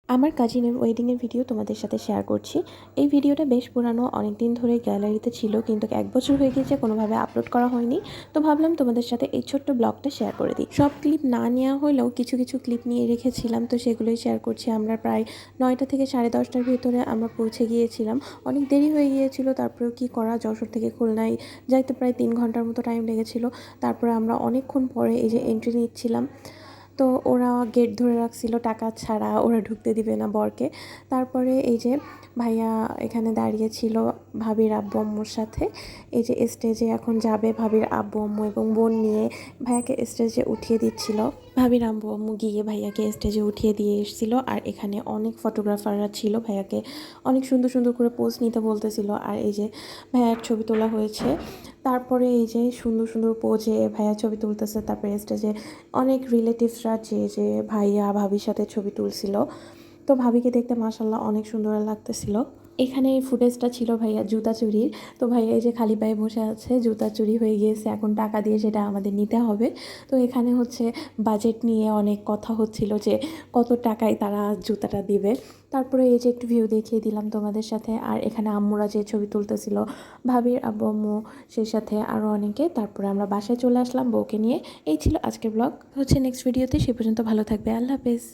আমার কাজিনের ওয়েডিংয়ের ভিডিও তোমাদের সাথে শেয়ার করছি। এই ভিডিওটা বেশ পুরানো, অনেক দিন ধরে গ্যালারিতে ছিল, কিন্তু 1 বছর হয়ে গিয়েছে, কোনোভাবে আপলোড করা হয়নি। তো ভাবলাম তোমাদের সাথে এই ছোট্ট ব্লগটা শেয়ার করে দিই। সব ক্লিপ না নেওয়া হলেও কিছু কিছু ক্লিপ নিয়ে রেখেছিলাম, তো সেগুলোই শেয়ার করছি। আমরা প্রায় 9টা থেকে 10:30টার ভিতরে আমরা পৌঁছে গিয়েছিলাম। অনেক দেরি হয়ে গিয়েছিল, তারপরেও কি করা, যশোর থেকে খুলনায় যাইতে প্রায় 3 ঘন্টার মতো টাইম লেগেছিল। তারপরে আমরা অনেকক্ষণ পরে এই যে এন্ট্রি নিচ্ছিলাম, তো ওরা গেট ধরে রাখছিল, টাকা ছাড়া ওরা ঢুকতে দিবে না বরকে। তারপরে এই যে ভাইয়া এখানে দাঁড়িয়েছিল ভাবির আব্বু আম্মুর সাথে। এই যে স্টেজে এখন যাবে ভাবির আব্বু আম্মু এবং বোন নিয়ে ভাইয়াকে স্টেজে উঠিয়ে দিচ্ছিল। ভাবির আব্বু আম্মু গিয়ে ভাইয়াকে স্টেজে উঠিয়ে দিয়ে এসেছিল, আর এখানে অনেক ফটোগ্রাফাররা ছিল, ভাইয়াকে অনেক সুন্দর সুন্দর করে পোজ নিতে বলতেছিল। আর এই যে ভাইয়ার ছবি তোলা হয়েছে। তারপরে এই যে সুন্দর সুন্দর পোজে ভাইয়া ছবি তুলতেছে। তারপরে স্টেজে অনেক রিলেটিভসরা যে ভাইয়া ভাবির সাথে ছবি তুলছিল। তো ভাবিকে দেখতে মাশাল্লাহ অনেক সুন্দর লাগতেছিল। এখানে এই ফুটেজটা ছিল ভাইয়া জুতা চুরির। তো ভাইয়া এই যে খালি পায়ে বসে আছে, জুতা চুরি হয়ে গিয়েছে, এখন টাকা দিয়ে সেটা আমাদের নিতে হবে। তো এখানে হচ্ছে বাজেট নিয়ে অনেক কথা হচ্ছিল যে কত টাকায় তারা জুতাটা দিবে। তারপরে এই যে একটু ভিউ দেখিয়ে দিলাম তোমাদের সাথে। আর এখানে আম্মুরা যে ছবি তুলতেছিল, ভাবির আব্বু আম্মু, সেই সাথে আরও অনেকে। তারপরে আমরা বাসায় চলে আসলাম বউকে নিয়ে। এই ছিল আজকের ব্লগ। হচ্ছে নেক্সট ভিডিওতে, সে পর্যন্ত ভালো থাকবে। আল্লাহ হাফেজ।